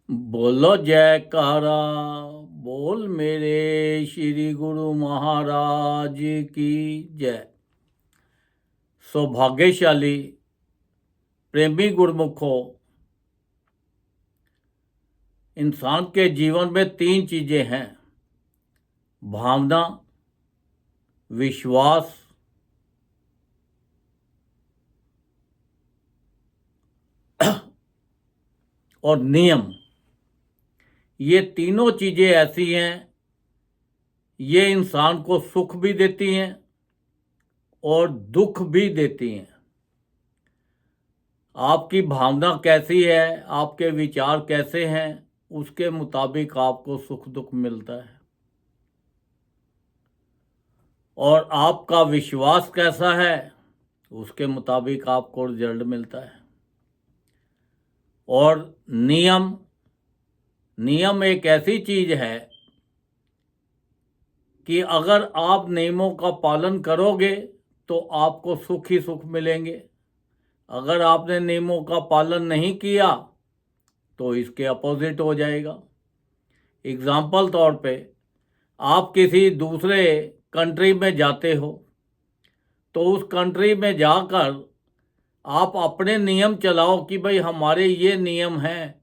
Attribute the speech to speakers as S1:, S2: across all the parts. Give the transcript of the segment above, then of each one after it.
S1: बोलो जयकारा, बोल मेरे श्री गुरु महाराज की जय। सौभाग्यशाली प्रेमी गुरुमुखों, इंसान के जीवन में तीन चीजें हैं: भावना, विश्वास और नियम। ये तीनों चीजें ऐसी हैं, ये इंसान को सुख भी देती हैं और दुख भी देती हैं। आपकी भावना कैसी है, आपके विचार कैसे हैं, उसके मुताबिक आपको सुख दुख मिलता है। और आपका विश्वास कैसा है, उसके मुताबिक आपको रिजल्ट मिलता है। और नियम एक ऐसी चीज है कि अगर आप नियमों का पालन करोगे तो आपको सुख ही सुख मिलेंगे। अगर आपने नियमों का पालन नहीं किया तो इसके अपोजिट हो जाएगा। एग्जाम्पल तौर पे, आप किसी दूसरे कंट्री में जाते हो तो उस कंट्री में जाकर आप अपने नियम चलाओ कि भाई हमारे ये नियम हैं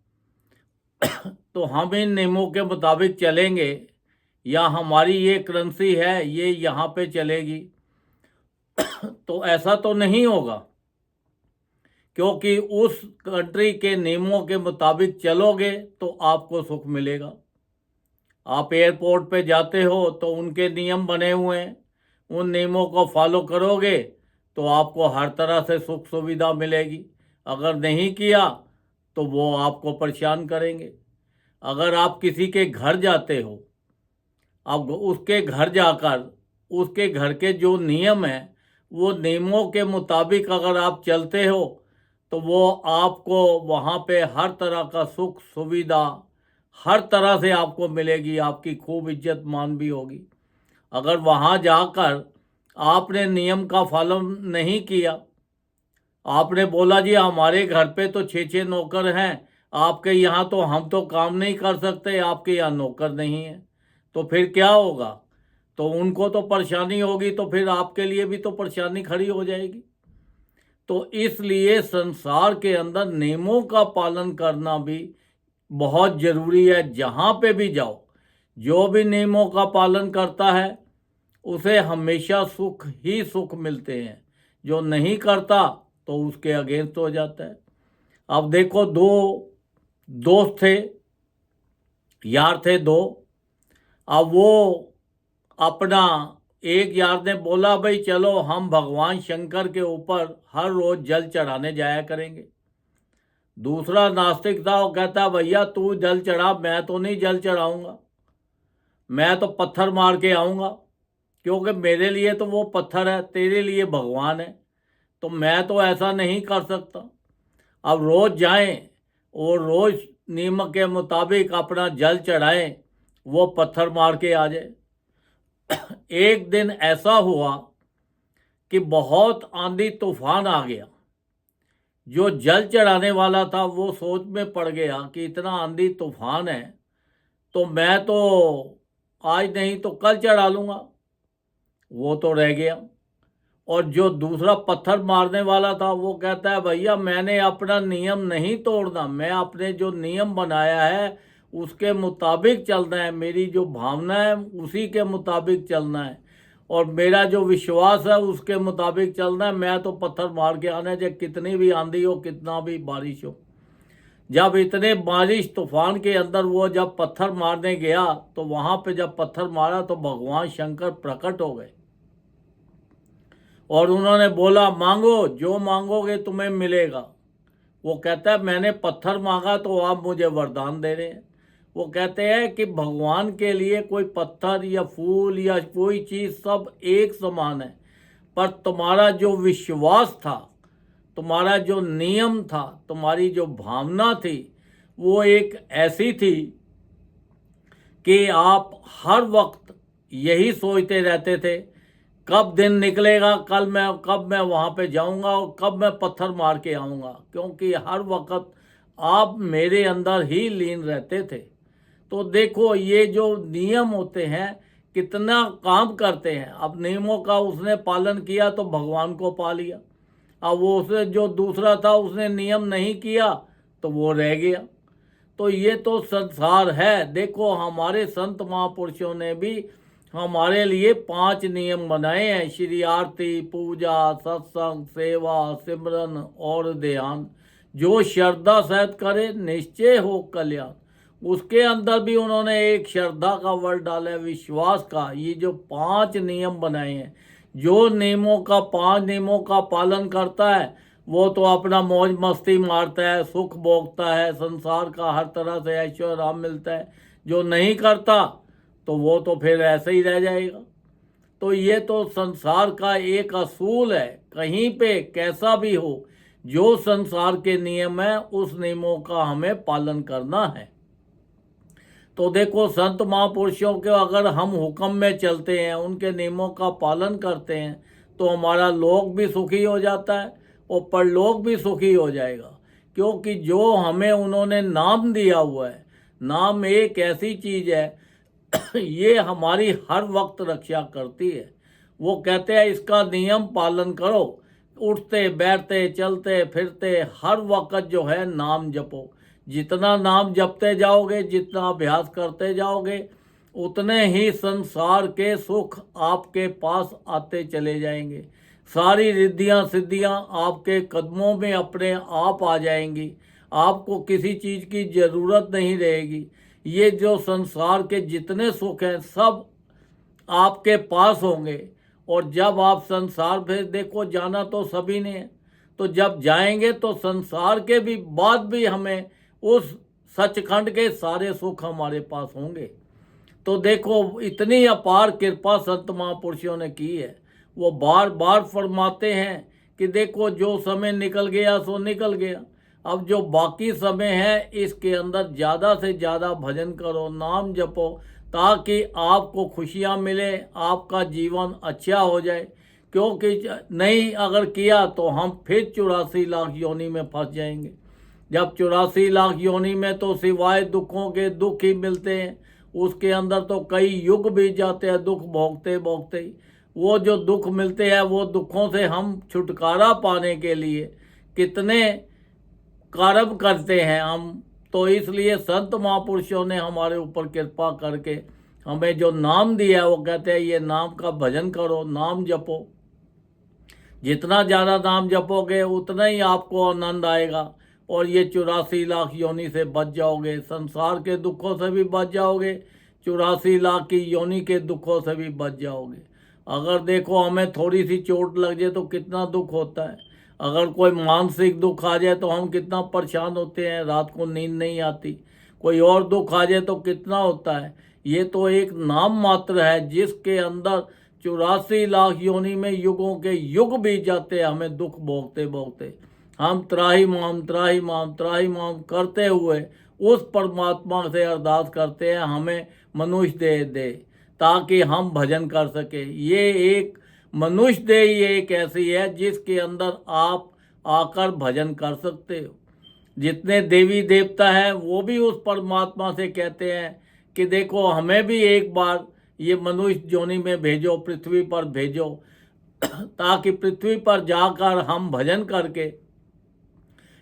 S1: तो हम इन नियमों के मुताबिक चलेंगे, या हमारी ये करेंसी है ये यहाँ पे चलेगी। तो ऐसा तो नहीं होगा, क्योंकि उस कंट्री के नियमों के मुताबिक चलोगे तो आपको सुख मिलेगा। आप एयरपोर्ट पे जाते हो तो उनके नियम बने हुए हैं, उन नियमों को फॉलो करोगे तो आपको हर तरह से सुख सुविधा मिलेगी। अगर नहीं किया तो वो आपको परेशान करेंगे। अगर आप किसी के घर जाते हो, अब उसके घर जाकर उसके घर के जो नियम हैं वो नियमों के मुताबिक अगर आप चलते हो तो वो आपको वहाँ पे हर तरह का सुख सुविधा हर तरह से आपको मिलेगी, आपकी खूब इज्जत मान भी होगी। अगर वहाँ जाकर आपने नियम का पालन नहीं किया, आपने बोला जी हमारे घर पे तो 6 नौकर हैं, आपके यहाँ तो हम तो काम नहीं कर सकते, आपके यहाँ नौकर नहीं है, तो फिर क्या होगा? तो उनको तो परेशानी होगी, तो फिर आपके लिए भी तो परेशानी खड़ी हो जाएगी। तो इसलिए संसार के अंदर नियमों का पालन करना भी बहुत जरूरी है। जहाँ पे भी जाओ, जो भी नियमों का पालन करता है उसे हमेशा सुख ही सुख मिलते हैं। जो नहीं करता तो उसके अगेंस्ट हो जाता है। अब देखो, दो दोस्त थे, यार थे दो। अब वो अपना एक यार ने बोला भाई चलो हम भगवान शंकर के ऊपर हर रोज जल चढ़ाने जाया करेंगे। दूसरा नास्तिक था, वो कहता भैया तू जल चढ़ा, मैं तो नहीं जल चढ़ाऊंगा, मैं तो पत्थर मार के आऊँगा, क्योंकि मेरे लिए तो वो पत्थर है, तेरे लिए भगवान है, तो मैं तो ऐसा नहीं कर सकता। अब रोज़ जाएं और रोज़ नियम के मुताबिक अपना जल चढ़ाएं, वो पत्थर मार के आ जाए। एक दिन ऐसा हुआ कि बहुत आंधी तूफान आ गया। जो जल चढ़ाने वाला था वो सोच में पड़ गया कि इतना आंधी तूफान है तो मैं तो आज नहीं तो कल चढ़ा लूँगा, वो तो रह गया। और जो दूसरा पत्थर मारने वाला था वो कहता है भैया मैंने अपना नियम नहीं तोड़ना, मैं अपने जो नियम बनाया है उसके मुताबिक चलना है, मेरी जो भावना है उसी के मुताबिक चलना है, और मेरा जो विश्वास है उसके मुताबिक चलना है। मैं तो पत्थर मार के आना है, चाहे कितनी भी आंधी हो, कितना भी बारिश हो। जब इतने बारिश तूफान के अंदर वो जब पत्थर मारने गया तो वहाँ पे जब पत्थर मारा तो भगवान शंकर प्रकट हो गए और उन्होंने बोला मांगो, जो मांगोगे तुम्हें मिलेगा। वो कहता है मैंने पत्थर मांगा तो आप मुझे वरदान दे रहे हैं। वो कहते हैं कि भगवान के लिए कोई पत्थर या फूल या कोई चीज़ सब एक समान है, पर तुम्हारा जो विश्वास था, तुम्हारा जो नियम था, तुम्हारी जो भावना थी वो एक ऐसी थी कि आप हर वक्त यही सोचते रहते थे कब दिन निकलेगा, कब मैं वहाँ पे जाऊँगा और कब मैं पत्थर मार के आऊँगा, क्योंकि हर वक्त आप मेरे अंदर ही लीन रहते थे। तो देखो ये जो नियम होते हैं कितना काम करते हैं। अब नियमों का उसने पालन किया तो भगवान को पा लिया। अब वो उसे जो दूसरा था उसने नियम नहीं किया तो वो रह गया। तो ये तो संसार है। देखो हमारे संत महापुरुषों ने भी हमारे लिए 5 नियम बनाए हैं। श्री आरती, पूजा, सत्संग, सेवा, सिमरन और ध्यान। जो श्रद्धा सहित करे निश्चय हो कल्याण। उसके अंदर भी उन्होंने एक श्रद्धा का वर्ड डाला है, विश्वास का। ये जो 5 नियम बनाए हैं, जो नियमों का 5 नियमों का पालन करता है वो तो अपना मौज मस्ती मारता है, सुख भोगता है, संसार का हर तरह से ऐश्वर्य आराम मिलता है। जो नहीं करता तो वो तो फिर ऐसे ही रह जाएगा। तो ये तो संसार का एक असूल है। कहीं पे कैसा भी हो, जो संसार के नियम है उस नियमों का हमें पालन करना है। तो देखो संत महापुरुषों के अगर हम हुक्म में चलते हैं, उनके नियमों का पालन करते हैं, तो हमारा लोक भी सुखी हो जाता है और परलोक भी सुखी हो जाएगा। क्योंकि जो हमें उन्होंने नाम दिया हुआ है, नाम एक ऐसी चीज़ है ये हमारी हर वक्त रक्षा करती है। वो कहते हैं इसका नियम पालन करो, उठते बैठते चलते फिरते हर वक्त जो है नाम जपो। जितना नाम जपते जाओगे, जितना अभ्यास करते जाओगे, उतने ही संसार के सुख आपके पास आते चले जाएंगे। सारी रिद्धियां सिद्धियां आपके कदमों में अपने आप आ जाएंगी। आपको किसी चीज़ की ज़रूरत नहीं रहेगी। ये जो संसार के जितने सुख हैं सब आपके पास होंगे। और जब आप संसार में देखो, जाना तो सभी ने है, तो जब जाएंगे तो संसार के भी बाद भी हमें उस सचखंड के सारे सुख हमारे पास होंगे। तो देखो इतनी अपार कृपा संत महापुरुषों ने की है। वो बार बार फरमाते हैं कि देखो जो समय निकल गया सो निकल गया, अब जो बाकी समय है इसके अंदर ज़्यादा से ज़्यादा भजन करो, नाम जपो, ताकि आपको खुशियाँ मिले, आपका जीवन अच्छा हो जाए। क्योंकि नहीं अगर किया तो हम फिर 84 लाख योनि में फंस जाएंगे। जब 84 लाख योनि में तो सिवाय दुखों के दुख ही मिलते हैं। उसके अंदर तो कई युग बीत जाते हैं दुख भोगते भोगते ही। वो जो दुख मिलते हैं वो दुखों से हम छुटकारा पाने के लिए कितने कर्म करते हैं हम। तो इसलिए संत महापुरुषों ने हमारे ऊपर कृपा करके हमें जो नाम दिया है वो कहते हैं ये नाम का भजन करो, नाम जपो। जितना ज़्यादा नाम जपोगे उतना ही आपको आनंद आएगा और ये 84 लाख योनि से बच जाओगे। संसार के दुखों से भी बच जाओगे, 84 लाख की योनि के दुखों से भी बच जाओगे। अगर देखो हमें थोड़ी सी चोट लग जाए तो कितना दुख होता है। अगर कोई मानसिक दुख आ जाए तो हम कितना परेशान होते हैं, रात को नींद नहीं आती। कोई और दुख आ जाए तो कितना होता है। ये तो एक नाम मात्र है जिसके अंदर 84 लाख योनि में युगों के युग बीत जाते हैं हमें दुख भोगते भोगते। हम त्राही माम त्राही माम त्राही माम करते हुए उस परमात्मा से अरदास करते हैं हमें मनुष्य दे दे ताकि हम भजन कर सके। ये एक मनुष्य देह ये एक ऐसी है जिसके अंदर आप आकर भजन कर सकते हो। जितने देवी देवता हैं वो भी उस परमात्मा से कहते हैं कि देखो हमें भी एक बार ये मनुष्य योनि में भेजो, पृथ्वी पर भेजो, ताकि पृथ्वी पर जाकर हम भजन करके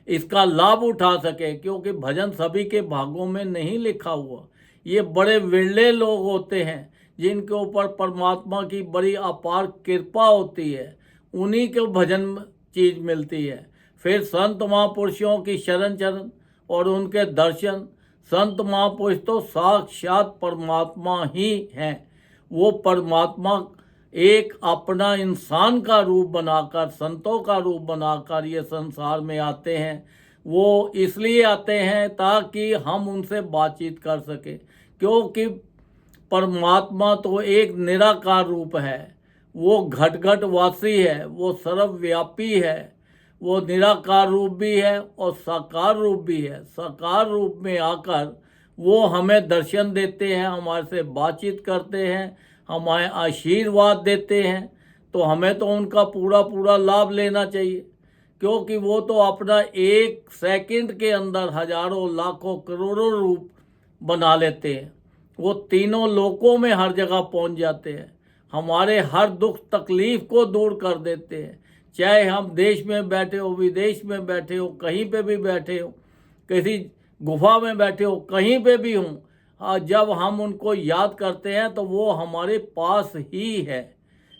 S1: इसका लाभ उठा सके। क्योंकि भजन सभी के भागों में नहीं लिखा हुआ। ये बड़े विरले लोग होते हैं जिनके ऊपर परमात्मा की बड़ी अपार कृपा होती है, उन्हीं के भजन चीज मिलती है। फिर संत महापुरुषों की शरण चरण और उनके दर्शन। संत महापुरुष तो साक्षात परमात्मा ही हैं। वो परमात्मा एक अपना इंसान का रूप बनाकर, संतों का रूप बनाकर ये संसार में आते हैं। वो इसलिए आते हैं ताकि हम उनसे बातचीत कर सके। क्योंकि परमात्मा तो एक निराकार रूप है, वो घट घट वासी है, वो सर्वव्यापी है। वो निराकार रूप भी है और साकार रूप भी है। साकार रूप में आकर वो हमें दर्शन देते हैं, हमारे से बातचीत करते हैं, हमें आशीर्वाद देते हैं। तो हमें तो उनका पूरा पूरा लाभ लेना चाहिए। क्योंकि वो तो अपना एक सेकंड के अंदर हजारों लाखों करोड़ों रूप बना लेते हैं। वो तीनों लोकों में हर जगह पहुंच जाते हैं, हमारे हर दुख तकलीफ को दूर कर देते हैं। चाहे हम देश में बैठे हो, विदेश में बैठे हो, कहीं पे भी बैठे हो, किसी गुफा में बैठे हो, कहीं पे भी हो, जब हम उनको याद करते हैं तो वो हमारे पास ही है।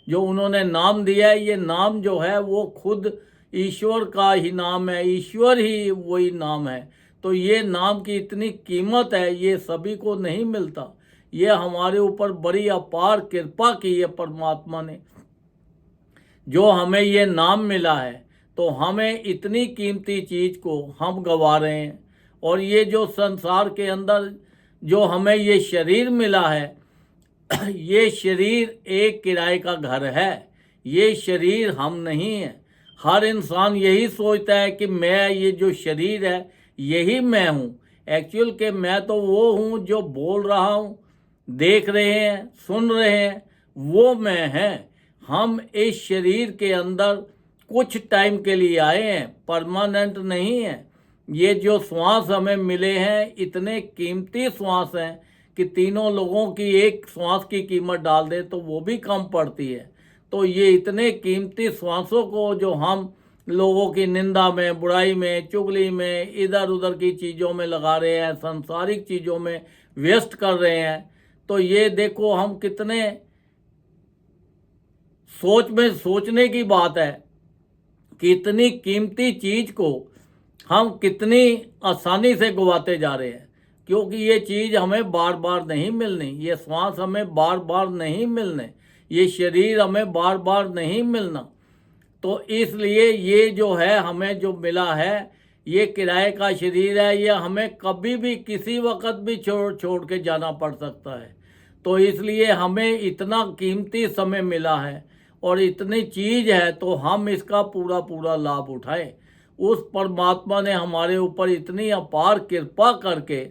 S1: जो उन्होंने नाम दिया है, ये नाम जो है वो खुद ईश्वर का ही नाम है, ईश्वर ही वही नाम है। तो ये नाम की इतनी कीमत है, ये सभी को नहीं मिलता। ये हमारे ऊपर बड़ी अपार कृपा की है परमात्मा ने, जो हमें ये नाम मिला है। तो हमें इतनी कीमती चीज़ को हम गंवा रहे हैं। और ये जो संसार के अंदर जो हमें ये शरीर मिला है, ये शरीर एक किराए का घर है, ये शरीर हम नहीं है। हर इंसान यही सोचता है कि मैं, ये जो शरीर है यही मैं हूँ। एक्चुअल के मैं तो वो हूँ जो बोल रहा हूँ, देख रहे हैं, सुन रहे हैं, वो मैं है। हम इस शरीर के अंदर कुछ टाइम के लिए आए हैं, परमानेंट नहीं है। ये जो श्वास हमें मिले हैं, इतने कीमती श्वास हैं कि तीनों लोगों की एक श्वास की कीमत डाल दे तो वो भी कम पड़ती है। तो ये इतने कीमती श्वासों को जो हम लोगों की निंदा में, बुराई में, चुगली में, इधर उधर की चीज़ों में लगा रहे हैं, सांसारिक चीज़ों में व्यस्त कर रहे हैं, तो ये देखो हम कितने सोचने की बात है कि इतनी कीमती चीज़ को हम कितनी आसानी से गवाते जा रहे हैं। क्योंकि ये चीज़ हमें बार बार नहीं मिलनी, ये श्वास हमें बार बार नहीं मिलने, ये शरीर हमें बार बार नहीं मिलना। तो इसलिए ये जो है हमें जो मिला है, ये किराए का शरीर है, ये हमें कभी भी किसी वक्त भी छोड़ के जाना पड़ सकता है। तो इसलिए हमें इतना कीमती समय मिला है और इतनी चीज़ है, तो हम इसका पूरा पूरा लाभ उठाएं। उस परमात्मा ने हमारे ऊपर इतनी अपार कृपा करके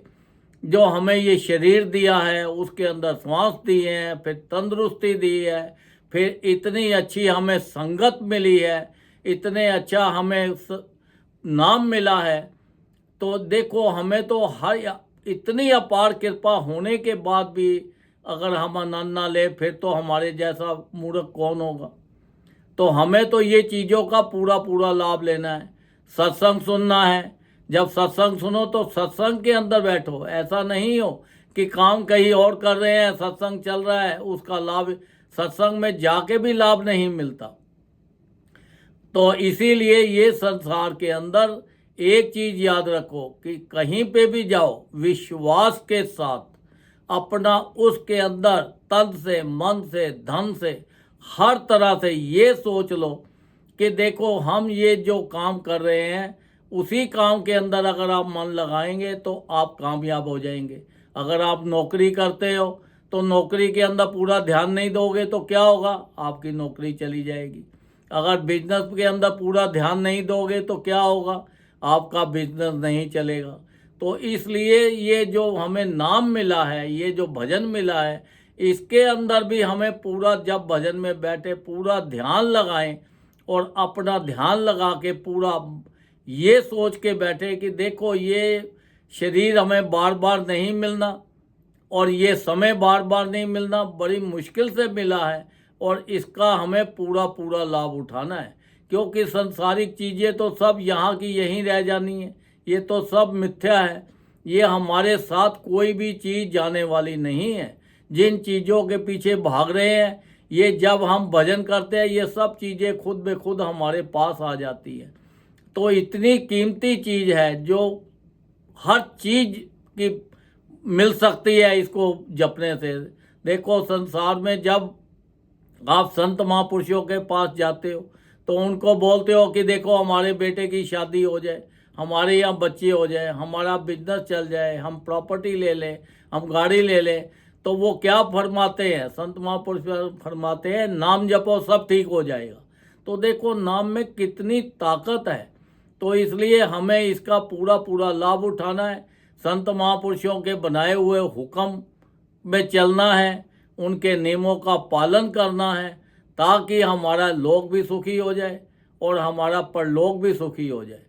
S1: जो हमें ये शरीर दिया है, उसके अंदर श्वास दिए हैं, फिर तंदुरुस्ती दी है, फिर इतनी अच्छी हमें संगत मिली है, इतने अच्छा हमें नाम मिला है। तो देखो हमें तो हर इतनी अपार कृपा होने के बाद भी अगर हम आनंद ना ले, फिर तो हमारे जैसा मूर्ख कौन होगा। तो हमें तो ये चीज़ों का पूरा पूरा लाभ लेना है, सत्संग सुनना है। जब सत्संग सुनो तो सत्संग के अंदर बैठो, ऐसा नहीं हो कि काम कहीं और कर रहे हैं, सत्संग चल रहा है, उसका लाभ सत्संग में जाके भी लाभ नहीं मिलता। तो इसीलिए ये संसार के अंदर एक चीज़ याद रखो कि कहीं पे भी जाओ, विश्वास के साथ अपना उसके अंदर तन से, मन से, धन से, हर तरह से ये सोच लो कि देखो हम ये जो काम कर रहे हैं, उसी काम के अंदर अगर आप मन लगाएंगे तो आप कामयाब हो जाएंगे। अगर आप नौकरी करते हो तो नौकरी के अंदर पूरा ध्यान नहीं दोगे तो क्या होगा, आपकी नौकरी चली जाएगी। अगर बिजनेस के अंदर पूरा ध्यान नहीं दोगे तो क्या होगा, आपका बिजनेस नहीं चलेगा। तो इसलिए ये जो हमें नाम मिला है, ये जो भजन मिला है, इसके अंदर भी हमें पूरा, जब भजन में बैठे, पूरा ध्यान लगाएं और अपना ध्यान लगा के पूरा ये सोच के बैठे कि देखो ये शरीर हमें बार बार नहीं मिलना और ये समय बार बार नहीं मिलना, बड़ी मुश्किल से मिला है और इसका हमें पूरा पूरा लाभ उठाना है। क्योंकि संसारिक चीज़ें तो सब यहाँ की यहीं रह जानी है, ये तो सब मिथ्या है, ये हमारे साथ कोई भी चीज़ जाने वाली नहीं है। जिन चीज़ों के पीछे भाग रहे हैं, ये जब हम भजन करते हैं, ये सब चीज़ें खुद ब खुद हमारे पास आ जाती है। तो इतनी कीमती चीज़ है जो हर चीज़ की मिल सकती है इसको जपने से। देखो संसार में जब आप संत महापुरुषों के पास जाते हो तो उनको बोलते हो कि देखो हमारे बेटे की शादी हो जाए, हमारे यहाँ बच्चे हो जाए, हमारा बिजनेस चल जाए, हम प्रॉपर्टी ले लें, हम गाड़ी ले लें, तो वो क्या फरमाते हैं, संत महापुरुष फरमाते हैं नाम जपो सब ठीक हो जाएगा। तो देखो नाम में कितनी ताकत है। तो इसलिए हमें इसका पूरा पूरा लाभ उठाना है, संत महापुरुषों के बनाए हुए हुक्म में चलना है, उनके नियमों का पालन करना है, ताकि हमारा लोग भी सुखी हो जाए और हमारा परलोक भी सुखी हो जाए।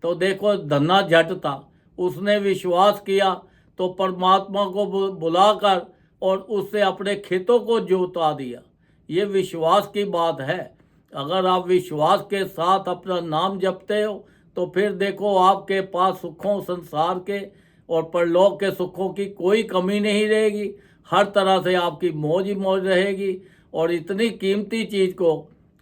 S1: तो देखो धन्ना जट था, उसने विश्वास किया तो परमात्मा को बुलाकर और उससे अपने खेतों को जोता दिया। ये विश्वास की बात है। अगर आप विश्वास के साथ अपना नाम जपते हो तो फिर देखो आपके पास सुखों संसार के और परलोक के सुखों की कोई कमी नहीं रहेगी। हर तरह से आपकी मौज ही मौज रहेगी और इतनी कीमती चीज़ को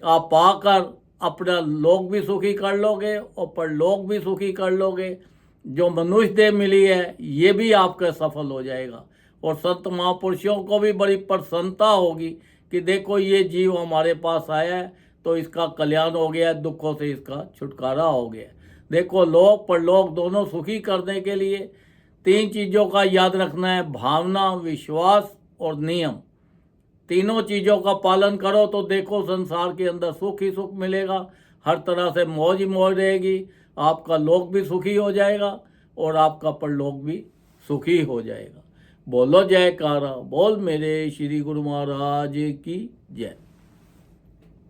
S1: आप पाकर अपना लोक भी सुखी कर लोगे और परलोक भी सुखी कर लोगे। जो मनुष्य देह मिली है ये भी आपका सफल हो जाएगा और संत महापुरुषों को भी बड़ी प्रसन्नता होगी कि देखो ये जीव हमारे पास आया है तो इसका कल्याण हो गया, दुखों से इसका छुटकारा हो गया। देखो लोक परलोक दोनों सुखी करने के लिए 3 चीज़ों का याद रखना है, भावना, विश्वास और नियम। तीनों चीज़ों का पालन करो तो देखो संसार के अंदर सुख ही सुख मिलेगा, हर तरह से मौज ही मौज रहेगी। आपका लोक भी सुखी हो जाएगा और आपका परलोक भी सुखी हो जाएगा। बोलो जयकारा बोल मेरे श्री गुरु महाराज की जय।